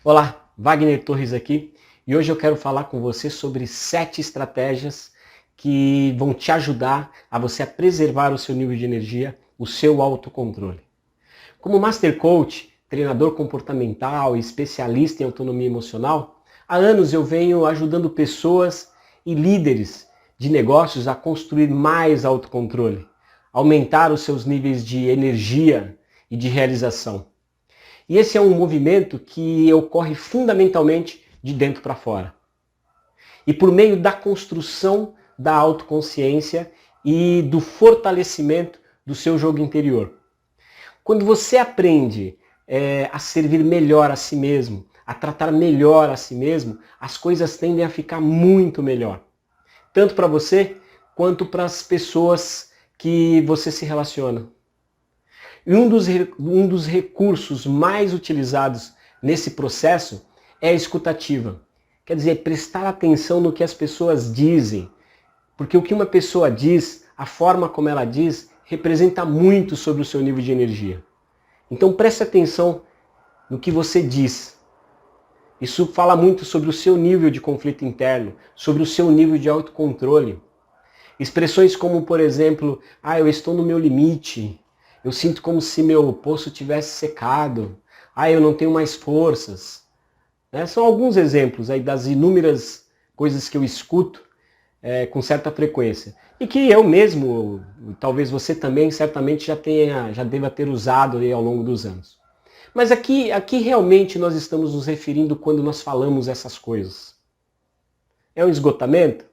Olá, Wagner Torres aqui e hoje eu quero falar com você sobre 7 estratégias que vão te ajudar a você a preservar o seu nível de energia, o seu autocontrole. Como Master Coach, treinador comportamental e especialista em autonomia emocional, há anos eu venho ajudando pessoas e líderes de negócios a construir mais autocontrole, aumentar os seus níveis de energia e de realização. E esse é um movimento que ocorre fundamentalmente de dentro para fora. E por meio da construção da autoconsciência e do fortalecimento do seu jogo interior. Quando você aprende a servir melhor a si mesmo, a tratar melhor a si mesmo, as coisas tendem a ficar muito melhor. Tanto para você, quanto para as pessoas que você se relaciona. E um dos recursos mais utilizados nesse processo é a escutativa. Quer dizer, prestar atenção no que as pessoas dizem. Porque o que uma pessoa diz, a forma como ela diz, representa muito sobre o seu nível de energia. Então preste atenção no que você diz. Isso fala muito sobre o seu nível de conflito interno, sobre o seu nível de autocontrole. Expressões como, por exemplo, eu estou no meu limite, eu sinto como se meu poço tivesse secado, eu não tenho mais forças. São alguns exemplos aí das inúmeras coisas que eu escuto com certa frequência. E que eu mesmo, talvez você também, certamente já deva ter usado aí ao longo dos anos. Mas aqui realmente nós estamos nos referindo quando nós falamos essas coisas. É um esgotamento?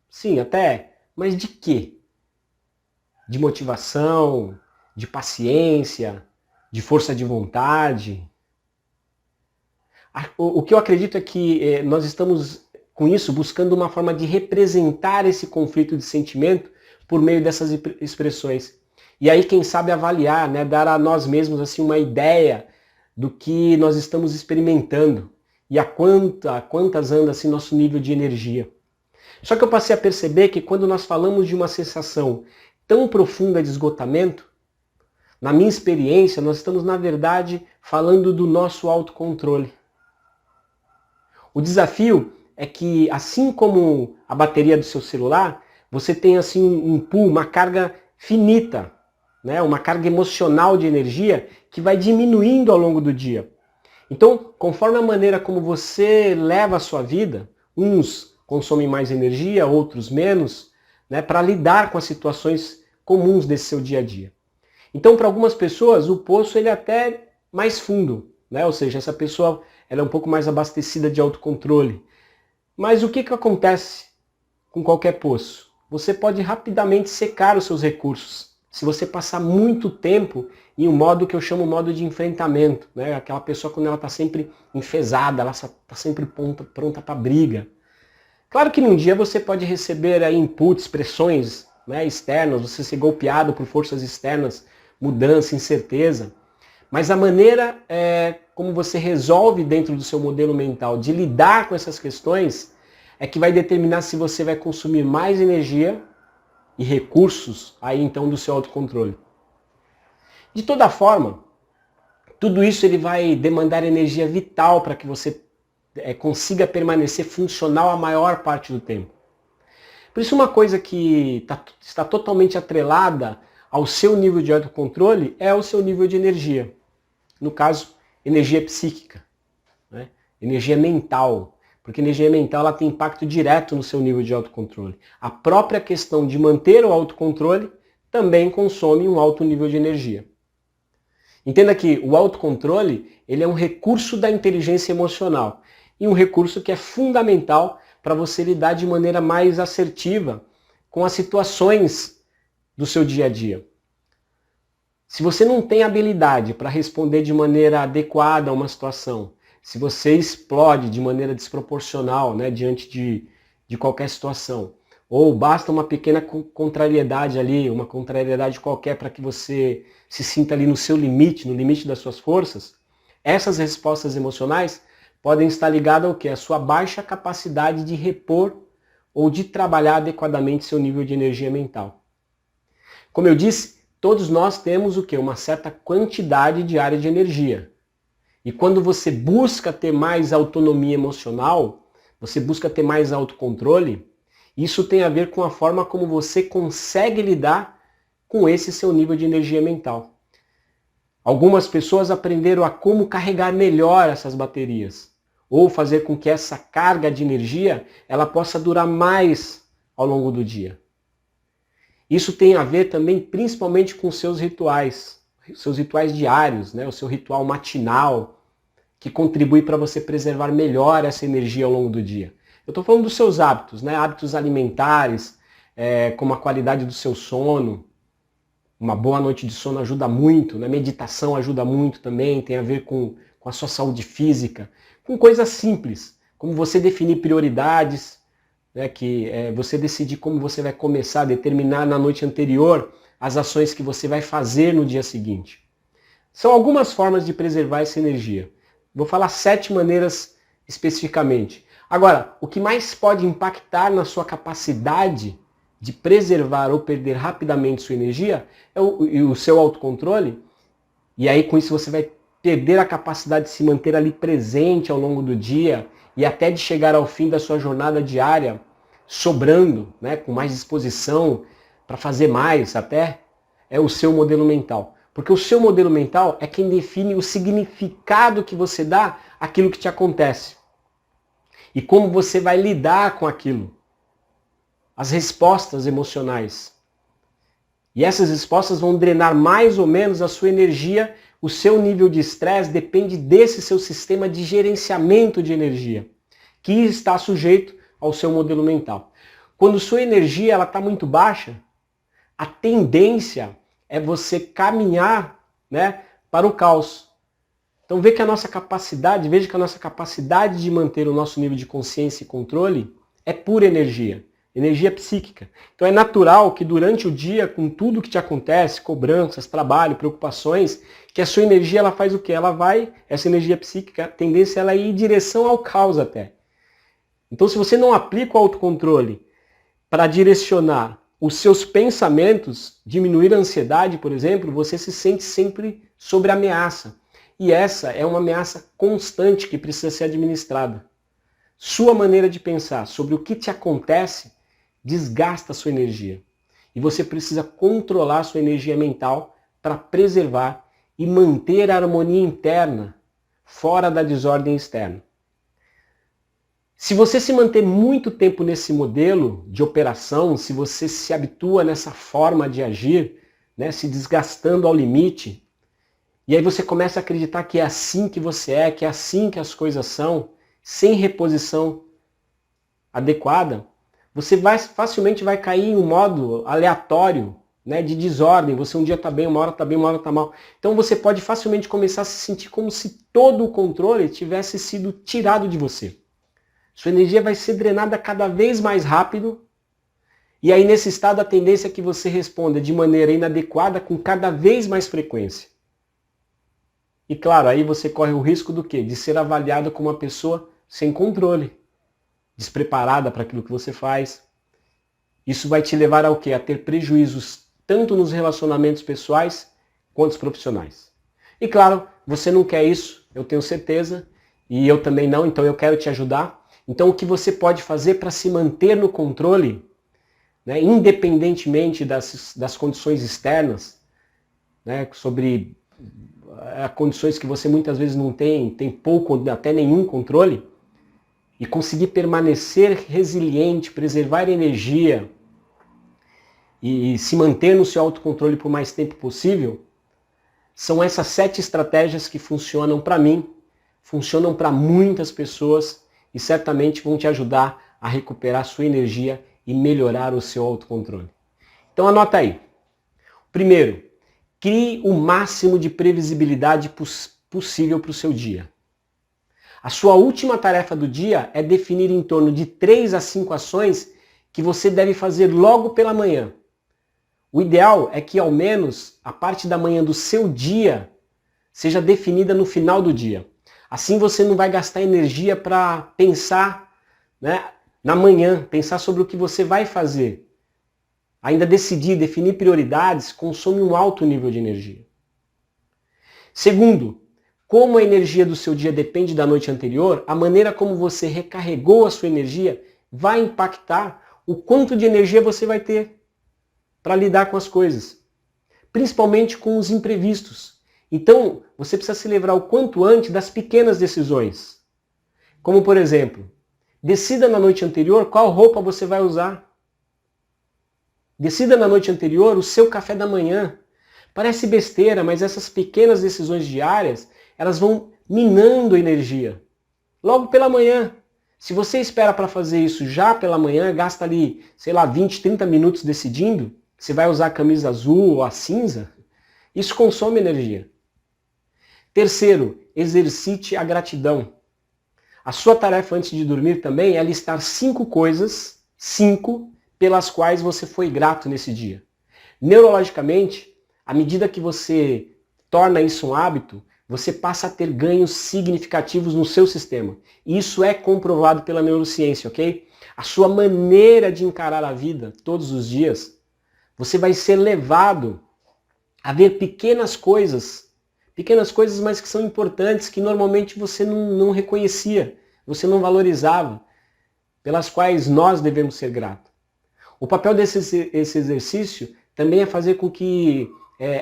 Sim, até. Mas de quê? De motivação, de paciência, de força de vontade. O que eu acredito é que nós estamos, com isso, buscando uma forma de representar esse conflito de sentimento por meio dessas expressões. E aí, quem sabe, avaliar, dar a nós mesmos assim, uma ideia do que nós estamos experimentando e a quantas anda assim, nosso nível de energia. Só que eu passei a perceber que quando nós falamos de uma sensação tão profunda de esgotamento, na minha experiência, nós estamos, na verdade, falando do nosso autocontrole. O desafio é que, assim como a bateria do seu celular, você tem assim um pool, uma carga finita, uma carga emocional de energia que vai diminuindo ao longo do dia. Então, conforme a maneira como você leva a sua vida, uns consomem mais energia, outros menos, para lidar com as situações comuns desse seu dia a dia. Então, para algumas pessoas, o poço ele é até mais fundo, ou seja, essa pessoa ela é um pouco mais abastecida de autocontrole. Mas o que acontece com qualquer poço? Você pode rapidamente secar os seus recursos. Se você passar muito tempo em um modo que eu chamo modo de enfrentamento, aquela pessoa quando ela está sempre enfesada, ela está sempre pronta para briga. Claro que num dia você pode receber inputs, pressões externas, você ser golpeado por forças externas, mudança, incerteza. Mas a maneira como você resolve dentro do seu modelo mental de lidar com essas questões é que vai determinar se você vai consumir mais energia e recursos aí então do seu autocontrole. De toda forma, tudo isso ele vai demandar energia vital para que você consiga permanecer funcional a maior parte do tempo. Por isso uma coisa que está totalmente atrelada ao seu nível de autocontrole é o seu nível de energia. No caso, energia psíquica, energia mental. Porque energia mental ela tem impacto direto no seu nível de autocontrole. A própria questão de manter o autocontrole também consome um alto nível de energia. Entenda que o autocontrole ele é um recurso da inteligência emocional e um recurso que é fundamental para você lidar de maneira mais assertiva com as situações do seu dia a dia. Se você não tem habilidade para responder de maneira adequada a uma situação, se você explode de maneira desproporcional diante de qualquer situação, ou basta uma pequena contrariedade ali, uma contrariedade qualquer para que você se sinta ali no seu limite, no limite das suas forças, essas respostas emocionais podem estar ligadas ao quê? A sua baixa capacidade de repor ou de trabalhar adequadamente seu nível de energia mental. Como eu disse, todos nós temos o quê? Uma certa quantidade diária de energia. E quando você busca ter mais autonomia emocional, você busca ter mais autocontrole, isso tem a ver com a forma como você consegue lidar com esse seu nível de energia mental. Algumas pessoas aprenderam a como carregar melhor essas baterias, ou fazer com que essa carga de energia ela possa durar mais ao longo do dia. Isso tem a ver também principalmente com seus rituais diários, né? O seu ritual matinal, que contribui para você preservar melhor essa energia ao longo do dia. Eu estou falando dos seus hábitos, né? Hábitos alimentares, como a qualidade do seu sono. Uma boa noite de sono ajuda muito, né? Meditação ajuda muito também, tem a ver com a sua saúde física, com coisas simples, como você definir prioridades, né? Que você decidir como você vai começar a determinar na noite anterior as ações que você vai fazer no dia seguinte. São algumas formas de preservar essa energia. Vou falar 7 maneiras especificamente. Agora, o que mais pode impactar na sua capacidade de preservar ou perder rapidamente sua energia é o seu autocontrole. E aí com isso você vai perder a capacidade de se manter ali presente ao longo do dia e até de chegar ao fim da sua jornada diária sobrando, né, com mais disposição para fazer mais até, é o seu modelo mental. Porque o seu modelo mental é quem define o significado que você dá àquilo que te acontece. E como você vai lidar com aquilo. As respostas emocionais. E essas respostas vão drenar mais ou menos a sua energia. O seu nível de estresse depende desse seu sistema de gerenciamento de energia, que está sujeito ao seu modelo mental. Quando sua energia está muito baixa, a tendência é você caminhar, né, para o caos. Então veja que a nossa capacidade de manter o nosso nível de consciência e controle é pura energia, energia psíquica. Então é natural que durante o dia, com tudo que te acontece, cobranças, trabalho, preocupações, que a sua energia ela faz o quê? Essa energia psíquica, a tendência é ela ir em direção ao caos até. Então se você não aplica o autocontrole para direcionar os seus pensamentos, diminuir a ansiedade, por exemplo, você se sente sempre sob ameaça. E essa é uma ameaça constante que precisa ser administrada. Sua maneira de pensar sobre o que te acontece desgasta a sua energia. E você precisa controlar a sua energia mental para preservar e manter a harmonia interna, fora da desordem externa. Se você se manter muito tempo nesse modelo de operação, se você se habitua nessa forma de agir, né, se desgastando ao limite, e aí você começa a acreditar que é assim que você é, que é assim que as coisas são, sem reposição adequada, você facilmente vai cair em um modo aleatório, né, de desordem. Você um dia está bem, uma hora está bem, uma hora está mal. Então você pode facilmente começar a se sentir como se todo o controle tivesse sido tirado de você. Sua energia vai ser drenada cada vez mais rápido. E aí nesse estado a tendência é que você responda de maneira inadequada com cada vez mais frequência. E claro, aí você corre o risco do quê? De ser avaliado como uma pessoa sem controle, despreparada para aquilo que você faz. Isso vai te levar ao quê? A ter prejuízos tanto nos relacionamentos pessoais quanto os profissionais. E claro, você não quer isso, eu tenho certeza, e eu também não, então eu quero te ajudar. Então o que você pode fazer para se manter no controle, né, independentemente das condições externas, né, sobre condições que você muitas vezes não tem pouco, até nenhum controle, e conseguir permanecer resiliente, preservar energia e se manter no seu autocontrole por mais tempo possível, são essas 7 estratégias que funcionam para mim, funcionam para muitas pessoas e certamente vão te ajudar a recuperar sua energia e melhorar o seu autocontrole. Então anota aí. Primeiro, crie o máximo de previsibilidade possível para o seu dia. A sua última tarefa do dia é definir em torno de 3 a 5 ações que você deve fazer logo pela manhã. O ideal é que ao menos a parte da manhã do seu dia seja definida no final do dia. Assim você não vai gastar energia para pensar, né, na manhã, pensar sobre o que você vai fazer. Ainda decidir, definir prioridades, consome um alto nível de energia. Segundo, como a energia do seu dia depende da noite anterior, a maneira como você recarregou a sua energia vai impactar o quanto de energia você vai ter para lidar com as coisas, principalmente com os imprevistos. Então, você precisa se livrar o quanto antes das pequenas decisões. Como, por exemplo, decida na noite anterior qual roupa você vai usar. Decida na noite anterior o seu café da manhã. Parece besteira, mas essas pequenas decisões diárias, elas vão minando energia. Logo pela manhã. Se você espera para fazer isso já pela manhã, gasta ali, sei lá, 20, 30 minutos decidindo, se vai usar a camisa azul ou a cinza, isso consome energia. Terceiro, exercite a gratidão. A sua tarefa antes de dormir também é listar 5 coisas, 5, pelas quais você foi grato nesse dia. Neurologicamente, à medida que você torna isso um hábito, você passa a ter ganhos significativos no seu sistema. Isso é comprovado pela neurociência, ok? A sua maneira de encarar a vida todos os dias, você vai ser levado a ver pequenas coisas, mas que são importantes, que normalmente você não reconhecia, você não valorizava, pelas quais nós devemos ser gratos. O papel desse exercício também é fazer com que,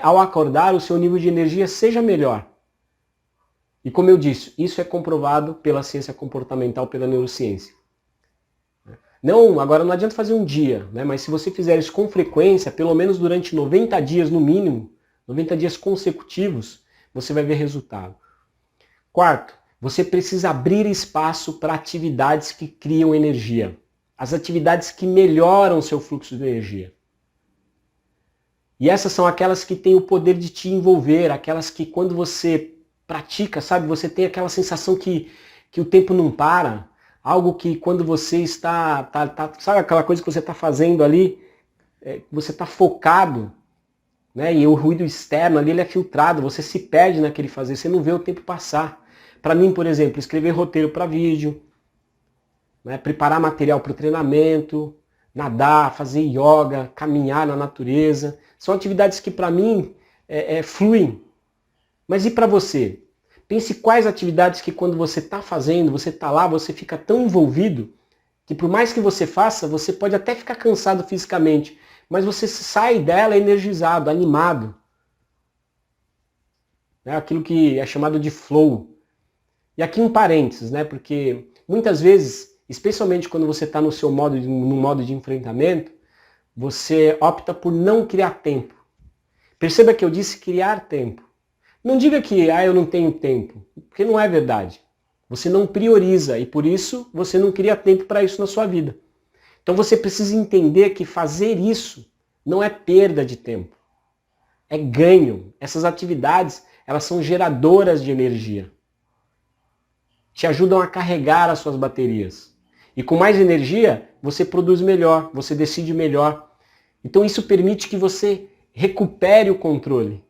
ao acordar, o seu nível de energia seja melhor. E como eu disse, isso é comprovado pela ciência comportamental, pela neurociência. Agora não adianta fazer um dia, né? Mas se você fizer isso com frequência, pelo menos durante 90 dias no mínimo, 90 dias consecutivos, você vai ver resultado. Quarto, você precisa abrir espaço para atividades que criam energia. As atividades que melhoram o seu fluxo de energia. E essas são aquelas que têm o poder de te envolver, aquelas que quando você pratica, sabe, você tem aquela sensação que o tempo não para, algo que quando você está, sabe aquela coisa que você está fazendo ali, você está focado, né, e o ruído externo ali ele é filtrado, você se perde naquele fazer, você não vê o tempo passar. Para mim, por exemplo, escrever roteiro para vídeo, né, preparar material para o treinamento, nadar, fazer yoga, caminhar na natureza, são atividades que para mim fluem. Mas e para você? Pense quais atividades que quando você está fazendo, você está lá, você fica tão envolvido, que por mais que você faça, você pode até ficar cansado fisicamente, mas você sai dela energizado, animado. É aquilo que é chamado de flow. E aqui um parênteses, né? Porque muitas vezes, especialmente quando você está no modo de enfrentamento, você opta por não criar tempo. Perceba que eu disse criar tempo. Não diga que eu não tenho tempo, porque não é verdade. Você não prioriza e por isso você não cria tempo para isso na sua vida. Então você precisa entender que fazer isso não é perda de tempo, é ganho. Essas atividades, elas são geradoras de energia. Te ajudam a carregar as suas baterias. E com mais energia, você produz melhor, você decide melhor. Então isso permite que você recupere o controle,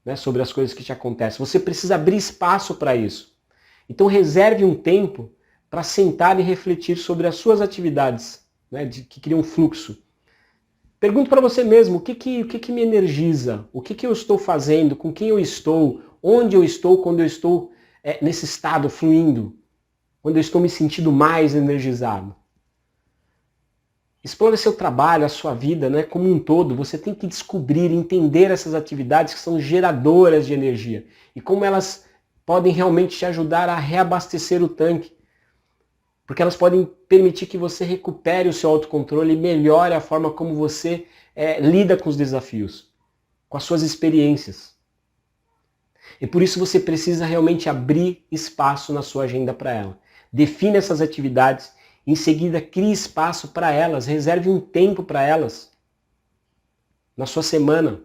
né, sobre as coisas que te acontecem. Você precisa abrir espaço para isso. Então reserve um tempo para sentar e refletir sobre as suas atividades, né, que criam fluxo. Pergunte para você mesmo, o que me energiza? O que eu estou fazendo? Com quem eu estou? Onde eu estou quando eu estou nesse estado fluindo? Quando eu estou me sentindo mais energizado? Explore seu trabalho, a sua vida, né, como um todo. Você tem que descobrir, entender essas atividades que são geradoras de energia e como elas podem realmente te ajudar a reabastecer o tanque. Porque elas podem permitir que você recupere o seu autocontrole e melhore a forma como você lida com os desafios, com as suas experiências. E por isso você precisa realmente abrir espaço na sua agenda para ela. Define essas atividades. Em seguida, crie espaço para elas, reserve um tempo para elas na sua semana.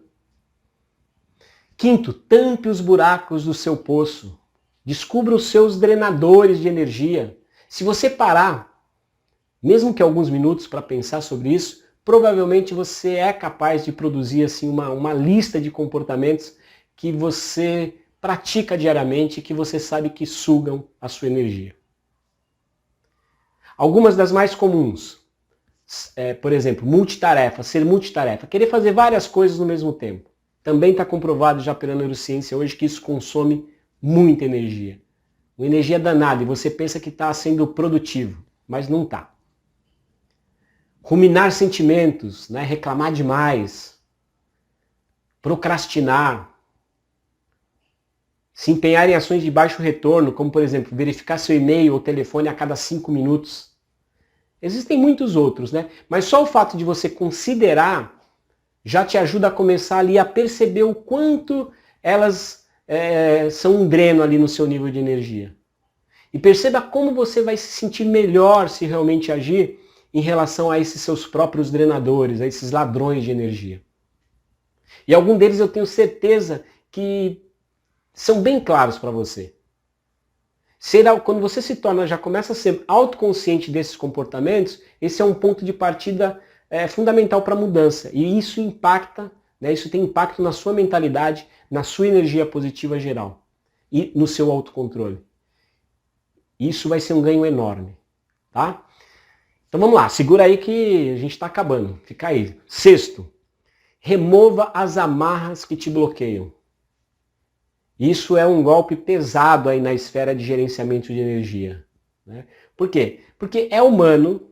Quinto, tampe os buracos do seu poço. Descubra os seus drenadores de energia. Se você parar, mesmo que alguns minutos para pensar sobre isso, provavelmente você é capaz de produzir assim, uma lista de comportamentos que você pratica diariamente e que você sabe que sugam a sua energia. Algumas das mais comuns, por exemplo, multitarefa, ser multitarefa, querer fazer várias coisas no mesmo tempo. Também está comprovado já pela neurociência hoje que isso consome muita energia. Uma energia danada, e você pensa que está sendo produtivo, mas não está. Ruminar sentimentos, né? Reclamar demais, procrastinar, se empenhar em ações de baixo retorno, como por exemplo, verificar seu e-mail ou telefone a cada 5 minutos. Existem muitos outros, né? Mas só o fato de você considerar já te ajuda a começar ali a perceber o quanto elas são um dreno ali no seu nível de energia. E perceba como você vai se sentir melhor se realmente agir em relação a esses seus próprios drenadores, a esses ladrões de energia. E algum deles eu tenho certeza que são bem claros para você. Quando você já começa a ser autoconsciente desses comportamentos, esse é um ponto de partida fundamental para a mudança. E isso impacta, né, isso tem impacto na sua mentalidade, na sua energia positiva geral e no seu autocontrole. Isso vai ser um ganho enorme, tá? Então vamos lá, segura aí que a gente está acabando. Fica aí. Sexto, remova as amarras que te bloqueiam. Isso é um golpe pesado aí na esfera de gerenciamento de energia, né? Por quê? Porque é humano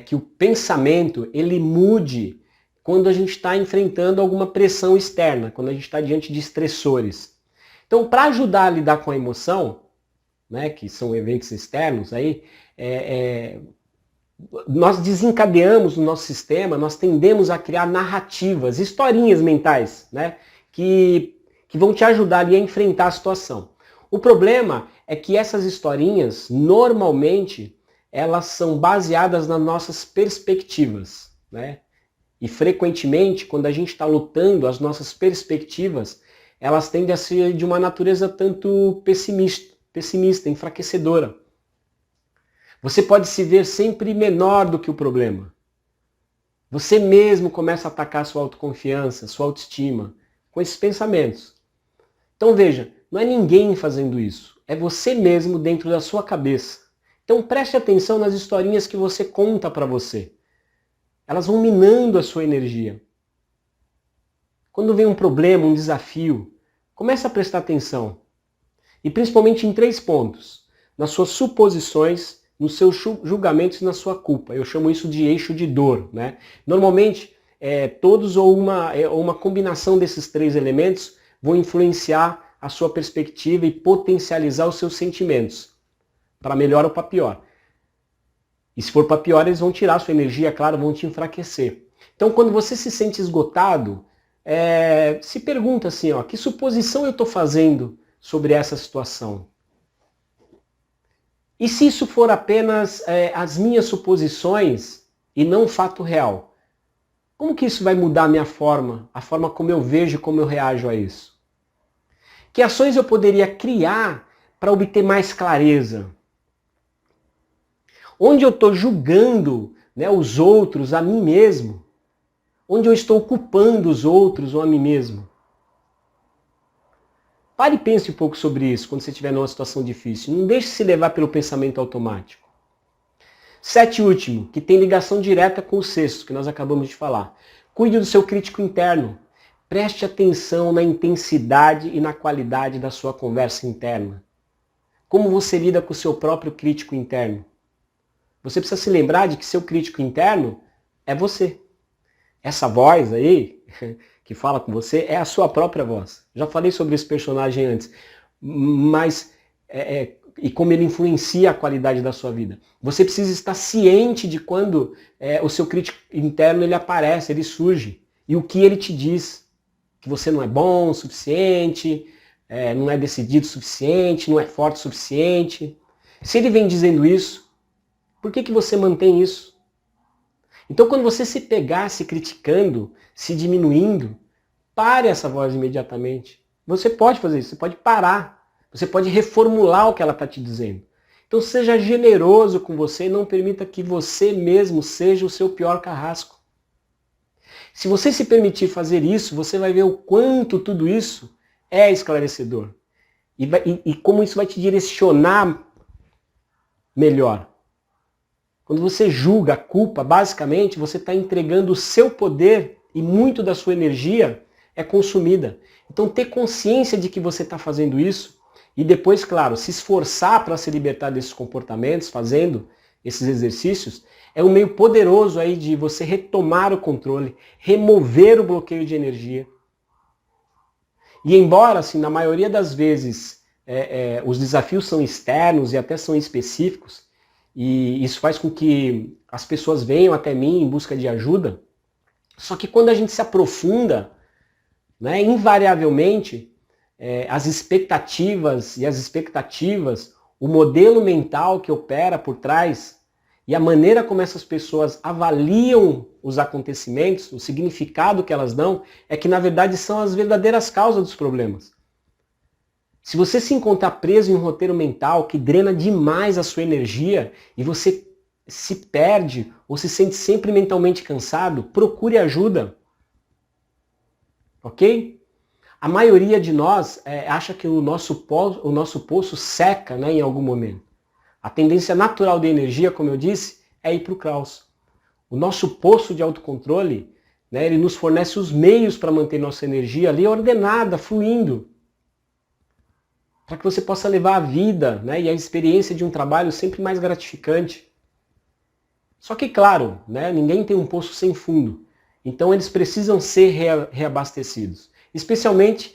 que o pensamento ele mude quando a gente está enfrentando alguma pressão externa, quando a gente está diante de estressores. Então, para ajudar a lidar com a emoção, né, que são eventos externos, aí, nós desencadeamos no nosso sistema, nós tendemos a criar narrativas, historinhas mentais, né, que vão te ajudar ali a enfrentar a situação. O problema é que essas historinhas, normalmente, elas são baseadas nas nossas perspectivas, né? E frequentemente, quando a gente está lutando, as nossas perspectivas, elas tendem a ser de uma natureza tanto pessimista, enfraquecedora. Você pode se ver sempre menor do que o problema. Você mesmo começa a atacar a sua autoconfiança, sua autoestima, com esses pensamentos. Então veja, não é ninguém fazendo isso, é você mesmo dentro da sua cabeça. Então preste atenção nas historinhas que você conta para você. Elas vão minando a sua energia. Quando vem um problema, um desafio, comece a prestar atenção. E principalmente em 3 pontos. Nas suas suposições, nos seus julgamentos e na sua culpa. Eu chamo isso de eixo de dor, né? Normalmente, todos ou uma combinação desses 3 elementos vão influenciar a sua perspectiva e potencializar os seus sentimentos, para melhor ou para pior. E se for para pior, eles vão tirar a sua energia, claro, vão te enfraquecer. Então, quando você se sente esgotado, se pergunta assim, ó, que suposição eu estou fazendo sobre essa situação? E se isso for apenas as minhas suposições e não fato real? Como que isso vai mudar a minha forma, a forma como eu vejo e como eu reajo a isso? Que ações eu poderia criar para obter mais clareza? Onde eu estou julgando, né, os outros, a mim mesmo? Onde eu estou culpando os outros ou a mim mesmo? Pare e pense um pouco sobre isso quando você estiver numa situação difícil. Não deixe se levar pelo pensamento automático. 7 e último, que tem ligação direta com o 6º, que nós acabamos de falar. Cuide do seu crítico interno. Preste atenção na intensidade e na qualidade da sua conversa interna. Como você lida com o seu próprio crítico interno? Você precisa se lembrar de que seu crítico interno é você. Essa voz aí, que fala com você, é a sua própria voz. Já falei sobre esse personagem antes, mas e como ele influencia a qualidade da sua vida. Você precisa estar ciente de quando o seu crítico interno ele aparece, ele surge, e o que ele te diz. Que você não é bom o suficiente, não é decidido o suficiente, não é forte o suficiente. Se ele vem dizendo isso, por que você mantém isso? Então quando você se pegar se criticando, se diminuindo, pare essa voz imediatamente. Você pode fazer isso, você pode parar. Você pode reformular o que ela está te dizendo. Então seja generoso com você e não permita que você mesmo seja o seu pior carrasco. Se você se permitir fazer isso, você vai ver o quanto tudo isso é esclarecedor. E como isso vai te direcionar melhor. Quando você julga a culpa, basicamente, você está entregando o seu poder e muito da sua energia é consumida. Então ter consciência de que você está fazendo isso e depois, claro, se esforçar para se libertar desses comportamentos, fazendo esses exercícios, é um meio poderoso aí de você retomar o controle, remover o bloqueio de energia. E embora, assim, na maioria das vezes, os desafios são externos e até são específicos, e isso faz com que as pessoas venham até mim em busca de ajuda, só que quando a gente se aprofunda, né, invariavelmente, as expectativas, o modelo mental que opera por trás e a maneira como essas pessoas avaliam os acontecimentos, o significado que elas dão, é que na verdade são as verdadeiras causas dos problemas. Se você se encontrar preso em um roteiro mental que drena demais a sua energia e você se perde ou se sente sempre mentalmente cansado, procure ajuda. Ok? A maioria de nós acha que o nosso poço seca, né, em algum momento. A tendência natural de energia, como eu disse, é ir para o caos. O nosso poço de autocontrole, né, ele nos fornece os meios para manter nossa energia ali ordenada, fluindo. Para que você possa levar a vida, né, e a experiência de um trabalho sempre mais gratificante. Só que, claro, né, ninguém tem um poço sem fundo. Então eles precisam ser reabastecidos. Especialmente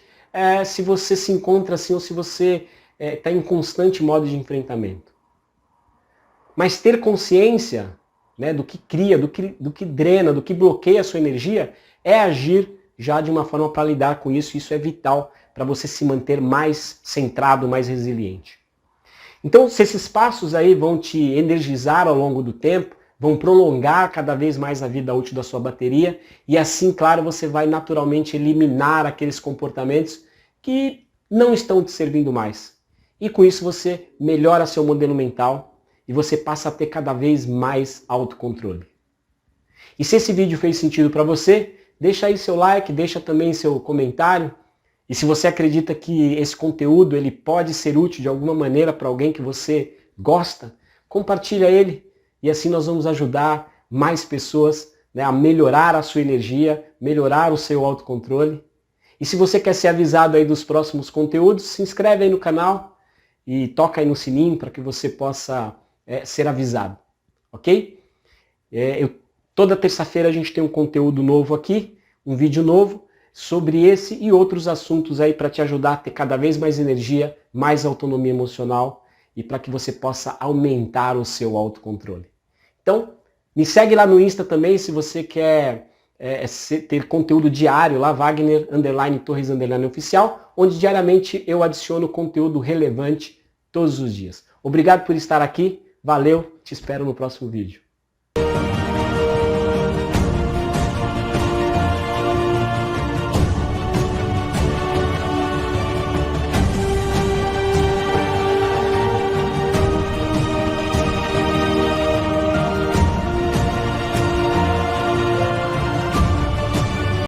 se você se encontra assim ou se você está em constante modo de enfrentamento. Mas ter consciência, né, do que cria, do que drena, do que bloqueia a sua energia, é agir já de uma forma para lidar com isso. Isso é vital para você se manter mais centrado, mais resiliente. Então, se esses passos aí vão te energizar ao longo do tempo, vão prolongar cada vez mais a vida útil da sua bateria, e assim, claro, você vai naturalmente eliminar aqueles comportamentos que não estão te servindo mais. E com isso você melhora seu modelo mental e você passa a ter cada vez mais autocontrole. E se esse vídeo fez sentido para você, deixa aí seu like, deixa também seu comentário. E se você acredita que esse conteúdo ele pode ser útil de alguma maneira para alguém que você gosta, compartilha ele e assim nós vamos ajudar mais pessoas, né, a melhorar a sua energia, melhorar o seu autocontrole. E se você quer ser avisado aí dos próximos conteúdos, se inscreve aí no canal e toca aí no sininho para que você possa ser avisado, ok? Toda terça-feira a gente tem um conteúdo novo aqui, um vídeo novo, sobre esse e outros assuntos aí para te ajudar a ter cada vez mais energia, mais autonomia emocional e para que você possa aumentar o seu autocontrole. Então, me segue lá no Insta também se você quer ter conteúdo diário lá, Wagner_Torres_oficial, onde diariamente eu adiciono conteúdo relevante todos os dias. Obrigado por estar aqui, valeu, te espero no próximo vídeo.